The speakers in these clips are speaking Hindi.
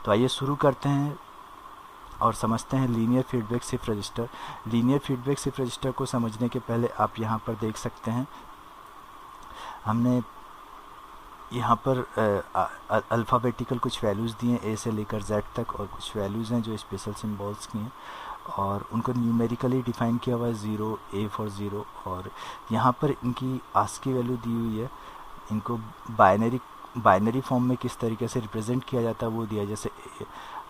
तो आइए शुरू करते हैं और समझते हैं linear feedback shift register. Linear feedback shift register को समझने के पहले आप यहाँ पर देख सकते हैं हमने यहाँ पर अल्फ़ाबेटिकल कुछ वैल्यूज़ दिए ए से लेकर जेड तक, और कुछ वैल्यूज़ हैं जो स्पेशल सिंबल्स की हैं और उनको न्यूमेरिकली डिफ़ाइन किया हुआ है, 0 A फॉर 0। और यहाँ पर इनकी आस्की वैल्यू दी हुई है, इनको बाइनरी फॉर्म में किस तरीके से रिप्रेजेंट किया जाता है वो दिया है। जैसे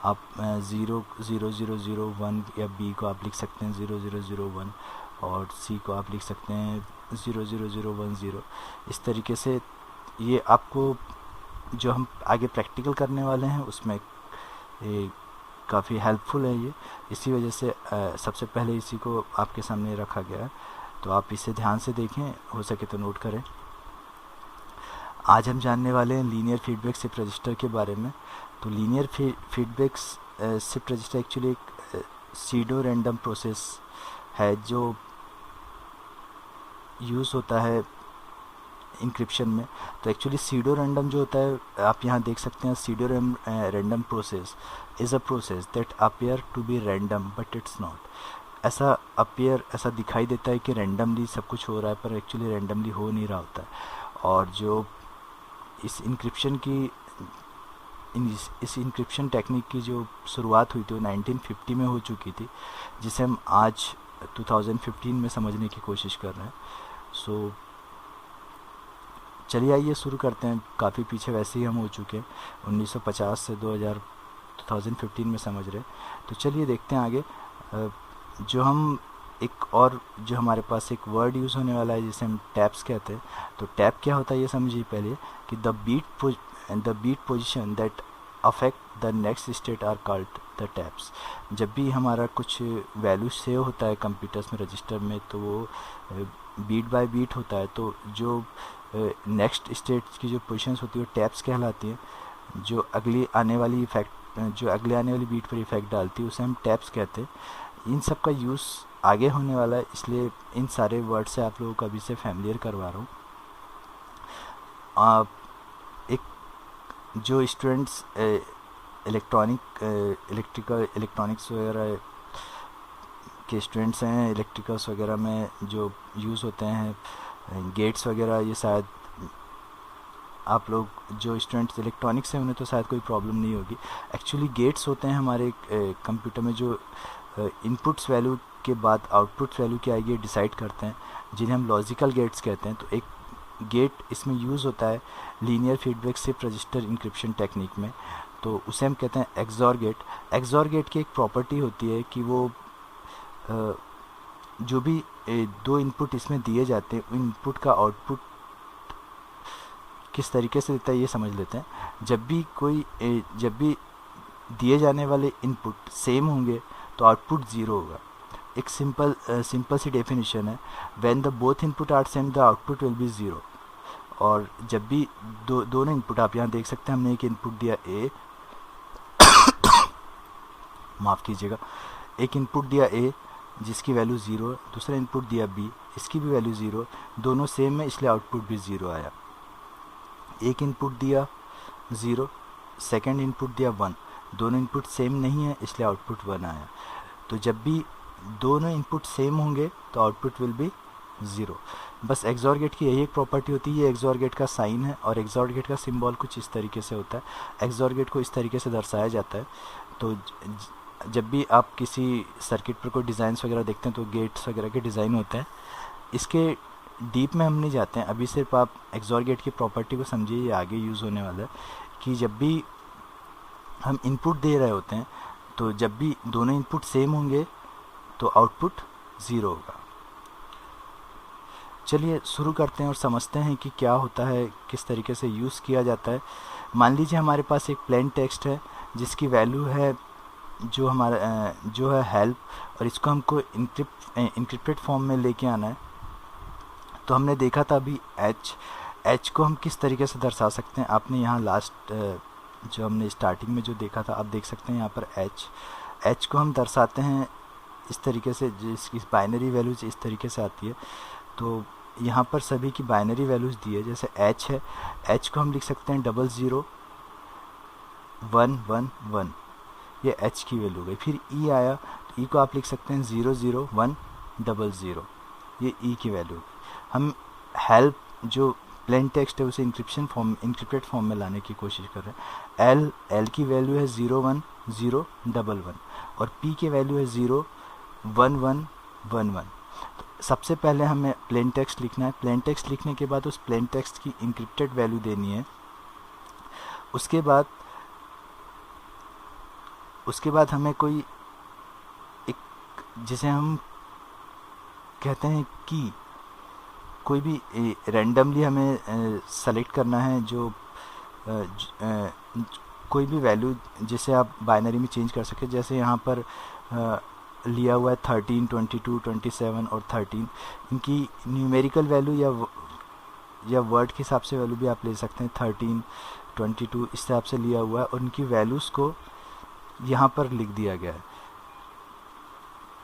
आप 00001 या बी को आप लिख सकते हैं 0001 और सी को आप लिख सकते हैं 00010। इस तरीके से ये आपको जो हम आगे प्रैक्टिकल करने वाले हैं उसमें काफ़ी हेल्पफुल है ये। इसी वजह से सबसे पहले इसी को आपके सामने रखा गया है, तो आप इसे ध्यान से देखें, हो सके तो नोट करें। आज हम जानने वाले हैं लीनियर फीडबैक शिफ्ट रजिस्टर के बारे में। तो linear feedback shift register actually एक सीडो रैंडम प्रोसेस है जो यूज़ होता है इंक्रिप्शन में। तो एक्चुअली सीडो रैंडम जो होता है, आप यहाँ देख सकते हैं, pseudo random process is a process that appear to be random but it's not. ऐसा दिखाई देता है कि रैंडमली सब कुछ हो रहा है, पर एक्चुअली रैंडमली हो नहीं रहा होता है। और जो इस इंक्रिप्शन टेक्निक की जो शुरुआत हुई थी वो 1950 में हो चुकी थी, जिसे हम आज 2015 में समझने की कोशिश कर रहे हैं। सो चलिए आइए शुरू करते हैं। काफ़ी पीछे वैसे ही हम हो चुके हैं, 1950 से 2015 में समझ रहे। तो चलिए देखते हैं आगे। जो हमारे पास एक वर्ड यूज़ होने वाला है जिसे हम टैप्स कहते हैं। तो टैप क्या होता है ये समझिए पहले, कि the bit position that affect the next state are called the taps. जब भी हमारा कुछ वैल्यू सेव होता है कंप्यूटर्स में, रजिस्टर में, तो वो बीट बाय बीट होता है। तो जो नेक्स्ट स्टेट की जो पोजीशंस होती है वो टैप्स कहलाती हैं। जो अगले आने वाली बीट पर इफेक्ट डालती है उसे हम टैप्स कहते हैं। इन सब का यूज़ आगे होने वाला है, इसलिए इन सारे वर्ड से आप लोगों को अभी से फैमिलियर करवा रहा हूँ। एक जो स्टूडेंट्स इलेक्ट्रॉनिक्स वगैरह के स्टूडेंट्स हैं, इलेक्ट्रिकल्स वगैरह में जो यूज़ होते हैं, गेट्स वगैरह, ये शायद आप लोग जो स्टूडेंट्स इलेक्ट्रॉनिक्स हैं उन्हें तो शायद कोई प्रॉब्लम नहीं होगी। एक्चुअली गेट्स होते हैं हमारे कंप्यूटर में जो इनपुट्स वैल्यू के बाद आउटपुट वैल्यू क्या आएगी डिसाइड करते हैं, जिन्हें हम लॉजिकल गेट्स कहते हैं। तो एक गेट इसमें यूज़ होता है linear feedback shift register encryption technique में, तो उसे हम कहते हैं एक्सॉर गेट। एक्सॉर गेट की एक प्रॉपर्टी होती है कि वो जो भी दो इनपुट इसमें दिए जाते हैं, उन इनपुट का आउटपुट किस तरीके से देता है ये समझ लेते हैं। जब भी दिए जाने वाले इनपुट सेम होंगे तो आउटपुट 0 होगा। एक सिंपल सी डेफिनेशन है, when the both input are same the output will be 0। और जब भी दोनों इनपुट, आप यहाँ देख सकते हैं, हमने एक इनपुट दिया ए माफ़ कीजिएगा, एक इनपुट दिया ए जिसकी वैल्यू 0 है, दूसरा इनपुट दिया बी, इसकी भी वैल्यू 0, दोनों सेम है इसलिए आउटपुट भी 0 आया। एक इनपुट दिया 0, सेकंड इनपुट दिया 1, दोनों इनपुट सेम नहीं है इसलिए आउटपुट 1 आया। तो जब भी दोनों इनपुट सेम होंगे तो आउटपुट विल बी 0। बस एक्सॉर गेट की यही एक प्रॉपर्टी होती है। ये एक्सॉर गेट का साइन है और एक्सॉर गेट का सिंबल कुछ इस तरीके से होता है। एक्सॉर गेट को इस तरीके से दर्शाया जाता है। तो जब भी आप किसी सर्किट पर कोई डिज़ाइंस वगैरह देखते हैं तो गेट्स वगैरह के डिज़ाइन होते हैं। इसके डीप में हम नहीं जाते हैं, अभी सिर्फ आप एक्सॉर गेट की प्रॉपर्टी को समझिए, ये आगे यूज़ होने वाला है। कि जब भी हम इनपुट दे रहे होते हैं तो जब भी दोनों इनपुट सेम होंगे तो आउटपुट 0 होगा। चलिए शुरू करते हैं और समझते हैं कि क्या होता है, किस तरीके से यूज़ किया जाता है। मान लीजिए हमारे पास एक प्लेन टेक्स्ट है जिसकी वैल्यू है जो है हेल्प, और इसको हमको इंक्रिप्टेड फॉर्म में लेके आना है। तो हमने देखा था अभी एच को हम किस तरीके से दर्शा सकते हैं। आपने यहाँ लास्ट जो हमने स्टार्टिंग में जो देखा था, आप देख सकते हैं यहाँ पर एच को हम दर्शाते हैं इस तरीके से, जिसकी बाइनरी वैल्यूज इस तरीके से आती है। तो यहाँ पर सभी की बाइनरी वैल्यूज दी है। जैसे एच है, एच को हम लिख सकते हैं 00 1 1 1, ये h की वैल्यू हो गई। फिर e आया तो e को आप लिख सकते हैं 0 0 1 0 0, ये e की वैल्यू। हम हेल्प जो प्लेन टेक्स्ट है उसे इंक्रिप्टेड फॉर्म में लाने की कोशिश कर रहे हैं। l की वैल्यू है 0 1 0 1 1 और p की वैल्यू है 0 1 1 1 1। तो सबसे पहले हमें प्लेन टेक्स्ट लिखना है। प्लेन टेक्स्ट लिखने के बाद उस प्लेन टेक्स्ट की इंक्रिप्टेड वैल्यू देनी है। उसके बाद हमें कोई एक, जिसे हम कहते हैं की, कोई भी रैंडमली हमें सेलेक्ट करना है जो कोई भी वैल्यू जिसे आप बाइनरी में चेंज कर सके। जैसे यहाँ पर लिया हुआ है 13 22 27 और 13, इनकी न्यूमेरिकल वैल्यू या वर्ड के हिसाब से वैल्यू भी आप ले सकते हैं। 13 22 इस हिसाब से लिया हुआ है और उनकी वैल्यूज़ को यहाँ पर लिख दिया गया है।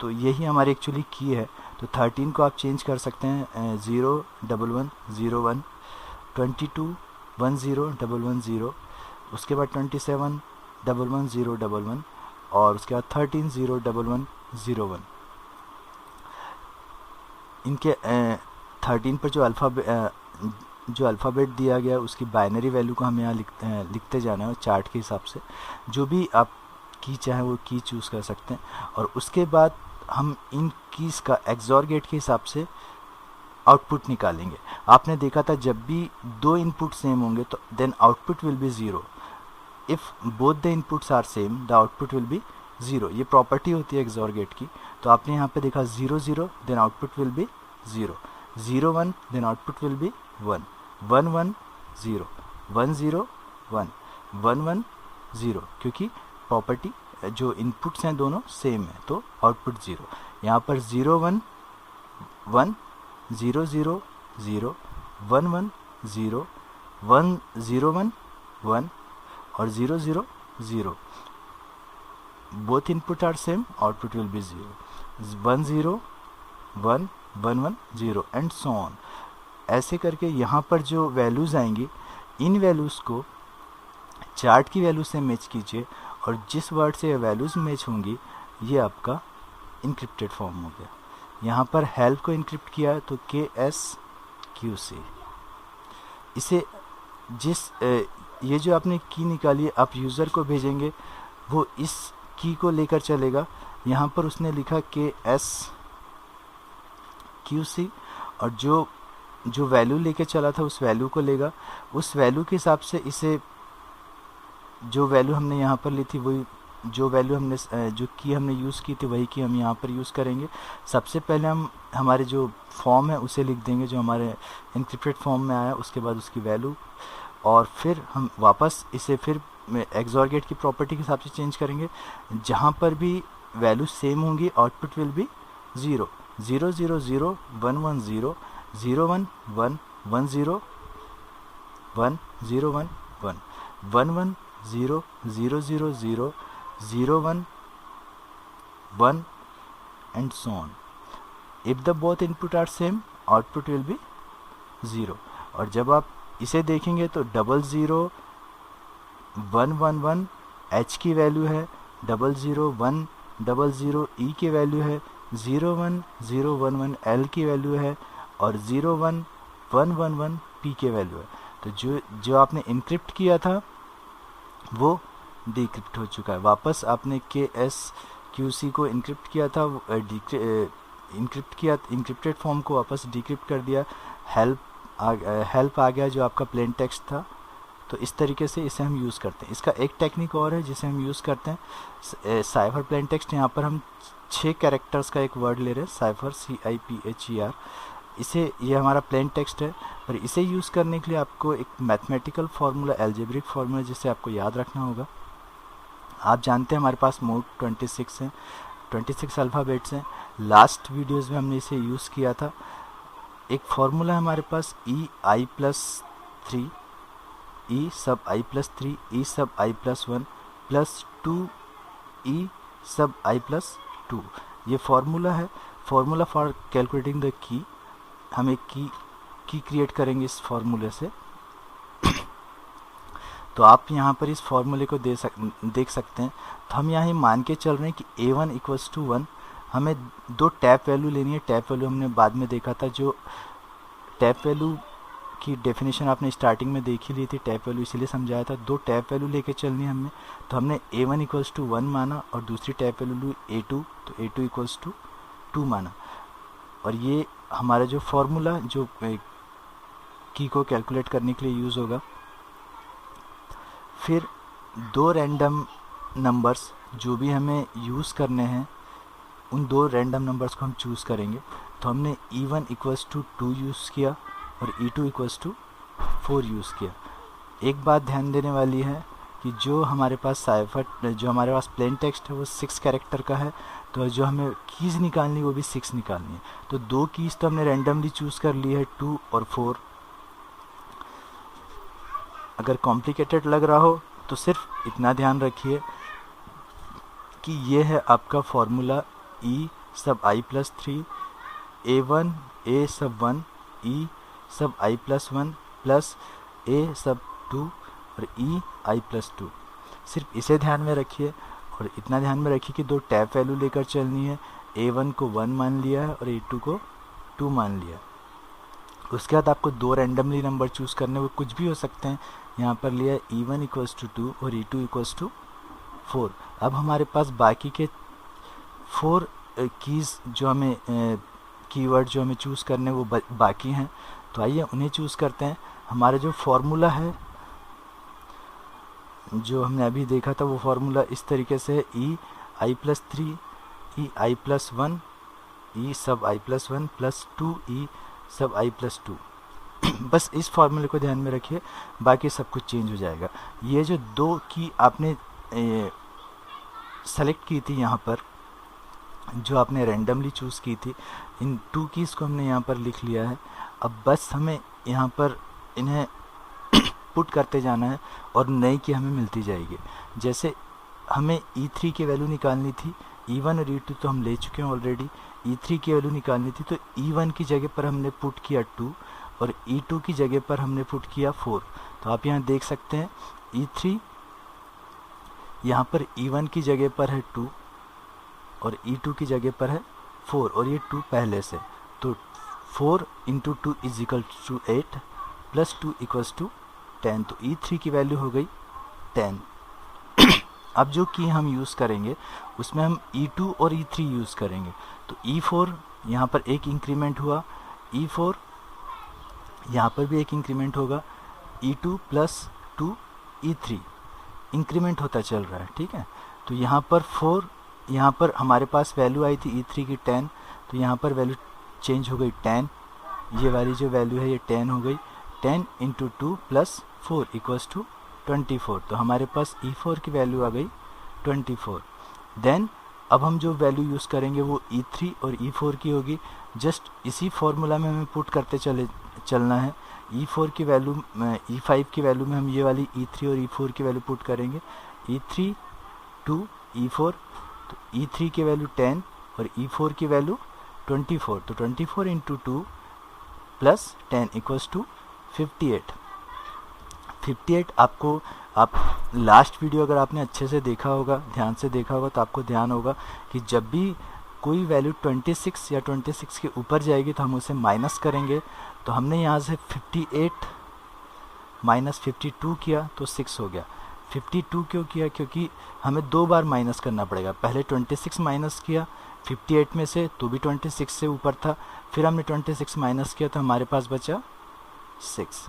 तो यही हमारी एक्चुअली की है। तो 13 को आप चेंज कर सकते हैं 0 1 1 0 1, 22 1 0 1 1 0, उसके बाद 27 1 1 0 1 1 और उसके बाद 13 0 1 1 0 1। इनके 13 पर जो अल्फ़ाबेट दिया गया है उसकी बाइनरी वैल्यू को हम यहाँ लिखते जाना है चार्ट के हिसाब से। जो भी आप की चाहे वो की चूज़ कर सकते हैं और उसके बाद हम इन कीज़ का एक्सॉर गेट के हिसाब से आउटपुट निकालेंगे। आपने देखा था जब भी दो इनपुट सेम होंगे तो then output will be 0। If both the inputs are same the output will be 0। ये प्रॉपर्टी होती है एक्सॉर गेट की। तो आपने यहाँ पे देखा 0 0 then output will be 0, 0 1 then output will be 1, 1 1 0, 1 0 1, 1 1 0, क्योंकि प्रॉपर्टी जो इनपुट्स हैं दोनों सेम है तो आउटपुट 0। यहाँ पर 0 1 1 0 0 0 1 1 0 1 0 1 1 और 0 0 0, both input are same, output will be 0, 1 0 1 1 1 0 and so on. ऐसे करके यहाँ पर जो वैल्यूज़ आएंगी इन वैल्यूज़ को चार्ट की वैल्यू से मैच कीजिए और जिस वर्ड से वैल्यूज़ मैच होंगी ये आपका इनक्रिप्टेड फॉर्म हो गया। यहाँ पर हेल्प को इनक्रिप्ट किया है तो KSQC। इसे ये जो आपने की निकाली आप यूज़र को भेजेंगे वो इस की को लेकर चलेगा। यहाँ पर उसने लिखा KSQC और जो वैल्यू लेके चला था उस वैल्यू को लेगा। उस वैल्यू के हिसाब से इसे जो वैल्यू हमने यहाँ पर ली थी वही जो वैल्यू हमने यूज़ की थी वही की हम यहाँ पर यूज़ करेंगे। सबसे पहले हम हमारे जो फॉर्म है उसे लिख देंगे जो हमारे इनक्रिप्टेड फॉर्म में आया, उसके बाद उसकी वैल्यू और फिर हम वापस इसे फिर एक्सॉर गेट की प्रॉपर्टी के हिसाब से चेंज करेंगे। जहाँ पर भी वैल्यू सेम होंगी output will be 0, 0 0 0 1 1 0 0 1 1 1 0 1 0 1 1 1 1 0 0 0 0 0 1 1 and so on. If the both input are same, output will be 0. और जब आप इसे देखेंगे तो 0 1 1 1 h की वैल्यू है, 0 0 1 0 0 e की वैल्यू है, 0 1 0 1 1 l की वैल्यू है और 0 1 1 1 1 p की वैल्यू है। तो जो आपने इनक्रिप्ट किया था वो डिक्रिप्ट हो चुका है। वापस आपने KSQC को इनक्रिप्ट किया था, इनक्रिप्टेड फॉर्म को वापस डिक्रिप्ट कर दिया। हेल्प आ गया जो आपका प्लेन टेक्स्ट था। तो इस तरीके से इसे हम यूज़ करते हैं। इसका एक टेक्निक और है जिसे हम यूज़ करते हैं साइफर प्लेन टेक्स्ट। यहाँ पर हम 6 कैरेक्टर्स का एक वर्ड ले रहे हैं, साइफर CIPHER। ये हमारा प्लेन टेक्स्ट है और इसे यूज़ करने के लिए आपको एक मैथमेटिकल फार्मूला, एल्जेब्रिक फार्मूला जिसे आपको याद रखना होगा। आप जानते हैं हमारे पास मोड 26 हैं, 26 अल्फ़ाबेट्स हैं। लास्ट वीडियोज़ में हमने इसे यूज़ किया था। एक फार्मूला है हमारे पास EI+3, E sub I+3, E sub I+1 plus 2E sub I+2। ये फार्मूला है, formula for calculating the key. हम एक की क्रिएट करेंगे इस फार्मूले से। तो आप यहाँ पर इस फॉर्मूले को देख सकते हैं। तो हम यहाँ मान के चल रहे हैं कि a1 इक्वल्स टू 1। हमें दो टैप वैल्यू लेनी है। टैप वैल्यू हमने बाद में देखा था, जो टैप वैल्यू की डेफिनेशन आपने स्टार्टिंग में देख ही ली थी, टैप वैल्यू इसीलिए समझाया था। दो टैप वैल्यू लेके चलनी है हमें। तो हमने a1 इक्वल्स टू 1 माना और दूसरी टैप वैल्यू a2, तो a2 इक्वल्स टू 2 माना। और ये हमारा जो फॉर्मूला जो की को कैलकुलेट करने के लिए यूज़ होगा। फिर दो रैंडम नंबर्स जो भी हमें यूज़ करने हैं, उन दो रैंडम नंबर्स को हम चूज़ करेंगे। तो हमने e1 इक्वल्स टू 2 यूज़ किया और e2 इक्वल्स टू 4 यूज़ किया। एक बात ध्यान देने वाली है कि जो हमारे पास जो हमारे पास प्लेन टेक्स्ट है वो 6 कैरेक्टर का है, तो जो हमें कीज़ निकालनी वो भी 6 निकालनी है। तो दो कीज़ तो हमने रैंडमली चूज़ कर ली है, 2 और 4। अगर कॉम्प्लिकेटेड लग रहा हो तो सिर्फ इतना ध्यान रखिए कि ये है आपका फॉर्मूला e सब i प्लस 3, a1 a सब 1, e सब i प्लस 1 प्लस a सब 2 और e i प्लस 2। सिर्फ इसे ध्यान में रखिए और इतना ध्यान में रखिए कि दो टैप वैल्यू लेकर चलनी है। a1 को 1 मान लिया है और a2 को 2 मान लिया। उसके बाद आपको दो रैंडमली नंबर चूज़ करने, वो कुछ भी हो सकते हैं। यहाँ पर लिया है e1 इक्वल्स टू 2 और e2 इक्वल्स टू 4। अब हमारे पास बाकी के 4 कीज़ जो हमें कीवर्ड जो हमें चूज़ करने वो बाकी हैं। तो आइए उन्हें चूज़ करते हैं। हमारा जो फॉर्मूला है जो हमने अभी देखा था, वो फॉर्मूला इस तरीके से है e i plus 3 e i plus 1 e सब i प्लस 1 प्लस 2 e सब i प्लस 2। बस इस फॉर्मूले को ध्यान में रखिए, बाकी सब कुछ चेंज हो जाएगा। ये जो दो की आपने सेलेक्ट की थी यहाँ पर, जो आपने रैंडमली चूज़ की थी, इन 2 कीज़ को हमने यहाँ पर लिख लिया है। अब बस हमें यहाँ पर इन्हें पुट करते जाना है और नई की हमें मिलती जाएगी। जैसे हमें e3 की वैल्यू निकालनी थी, e1 और e2 तो हम ले चुके हैं ऑलरेडी। e3 की वैल्यू निकालनी थी तो e1 की जगह पर हमने पुट किया 2 और e2 की जगह पर हमने पुट किया 4। तो आप यहाँ देख सकते हैं e3 यहाँ पर e1 की जगह पर है 2 और e2 की जगह पर है 4 और ये 2 पहले से। तो 4 into 2 is equal to 8 plus 2 equals to 10। तो e3 की वैल्यू हो गई 10। अब जो की हम यूज़ करेंगे उसमें हम e2 और e3 यूज़ करेंगे। तो e4 यहाँ पर एक इंक्रीमेंट हुआ, e4 यहाँ पर भी एक इंक्रीमेंट होगा, e2 प्लस 2 e3 इंक्रीमेंट होता चल रहा है। ठीक है, तो यहाँ पर 4, यहाँ पर हमारे पास वैल्यू आई थी e3 की 10, तो यहाँ पर वैल्यू चेंज हो गई 10। ये वाली जो वैल्यू है ये 10 हो गई। 10 इंटू 2 प्लस 4 इक्वल्स टू 24। तो हमारे पास e4 की वैल्यू आ गई 24। देन अब हम जो वैल्यू यूज़ करेंगे वो e3 और e4 की होगी। जस्ट इसी फॉर्मूला में हमें पुट करते चलना है। e4 की वैल्यू e5 की वैल्यू में हम ये वाली e3 और e4 की वैल्यू पुट करेंगे। e3 2 e4, तो e3 की वैल्यू 10 और e4 की वैल्यू 24। तो 24 इंटू 2 प्लस 10 इक्वल्स टू 58। 58 आपको, आप लास्ट वीडियो अगर आपने अच्छे से देखा होगा, ध्यान से देखा होगा, तो आपको ध्यान होगा कि जब भी कोई वैल्यू 26 या 26 के ऊपर जाएगी तो हम उसे माइनस करेंगे। तो हमने यहाँ से 58 माइनस 52 किया तो 6 हो गया। 52 क्यों किया? क्योंकि हमें 2 बार माइनस करना पड़ेगा। पहले 26 माइनस किया 58 में से, तो भी 26 से ऊपर था, फिर हमने 26 माइनस किया तो हमारे पास बचा 6।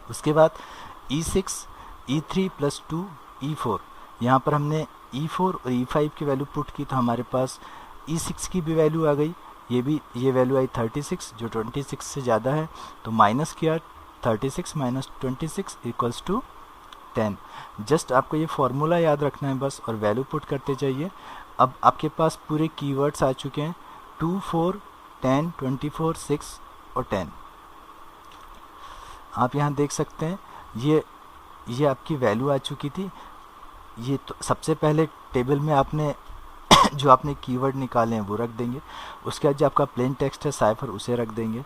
उसके बाद e6 e3 प्लस 2 e4, यहाँ पर हमने e4 और e5 की वैल्यू पुट की तो हमारे पास e6 की भी वैल्यू आ गई। ये वैल्यू आई 36, जो 26 से ज़्यादा है, तो माइनस किया 36 माइनस 26 इक्वल्स टू 10। जस्ट आपको ये फॉर्मूला याद रखना है बस, और वैल्यू पुट करते जाइए। अब आपके पास पूरे कीवर्ड्स आ चुके हैं, 2 4 10 24 6 और 10। आप यहाँ देख सकते हैं ये आपकी वैल्यू आ चुकी थी। ये तो सबसे पहले टेबल में आपने जो आपने कीवर्ड निकाले हैं वो रख देंगे। उसके बाद जो आपका प्लेन टेक्स्ट है साइफर, उसे रख देंगे।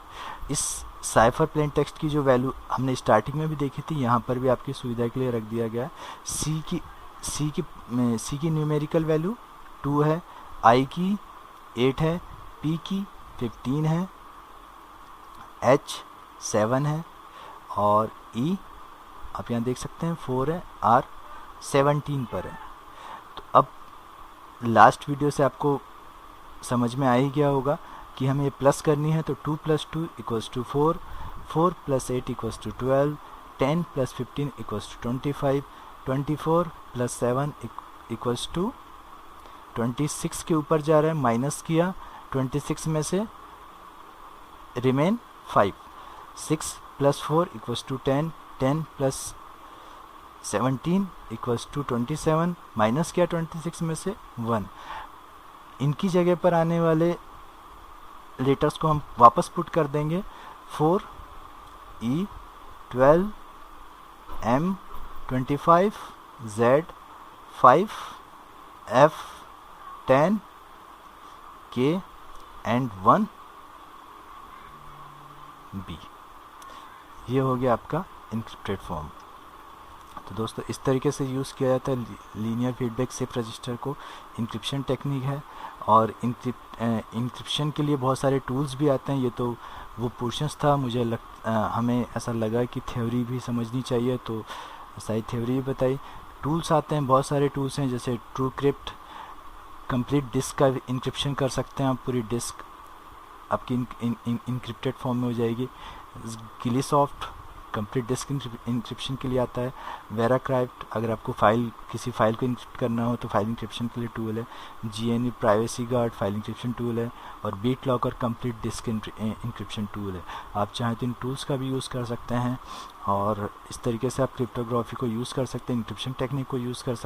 इस साइफर प्लेन टेक्स्ट की जो वैल्यू हमने स्टार्टिंग में भी देखी थी, यहाँ पर भी आपकी सुविधा के लिए रख दिया गया है। सी की न्यूमेरिकल वैल्यू 2 है, आई की 8 है, पी की 15 है, एच 7 है और ई आप यहाँ देख सकते हैं 4 है, आर 17 पर है। तो अब लास्ट वीडियो से आपको समझ में आ ही गया होगा कि हमें ये प्लस करनी है, तो 2 + 2 = 4, 4 + 8 = 12, 10 + 15 = 25, 24 + 7 = 26 के ऊपर जा रहा है, माइनस किया 26 में से रिमेन 5, 6 + 4 = 10, 10 + 17 = 27, माइनस किया 26 में से 1। इनकी जगह पर आने वाले लेटर्स को हम वापस पुट कर देंगे, 4 E 12 M 25 Z 5 F 10 K and 1 B। ये हो गया आपका इंक्रिप्टेड फॉर्म। तो दोस्तों इस तरीके से यूज़ किया जाता है लीनियर फीडबैक शिफ्ट रजिस्टर को, इंक्रिप्शन टेक्निक है। और इंक्रिप्शन के लिए बहुत सारे टूल्स भी आते हैं। ये तो वो पोर्शंस था, हमें ऐसा लगा कि थ्योरी भी समझनी चाहिए तो सारी थ्योरी भी बताई। टूल्स आते हैं, बहुत सारे टूल्स हैं, जैसे ट्रूक्रिप्ट, कंप्लीट डिस्क का इंक्रिप्शन कर सकते हैं आप, पूरी डिस्क आपकी इंक्रिप्टेड फॉर्म में हो जाएगी। गिलीसॉफ्ट कंप्लीट डिस्क इंक्रिप्शन के लिए आता है। वेराक्राफ्ट अगर आपको किसी फाइल को इंक्रिप्ट करना हो तो फाइल इंक्रिप्शन के लिए टूल है। GNU privacy guard file encryption tool है और BitLocker complete disk encryption tool है। आप चाहें तो इन टूल्स का भी यूज़ कर सकते हैं और इस तरीके से आप क्रिप्टोग्राफी को यूज़ कर सकते हैं, इंक्रिप्शन टेक्निक को यूज़ कर सकते हैं।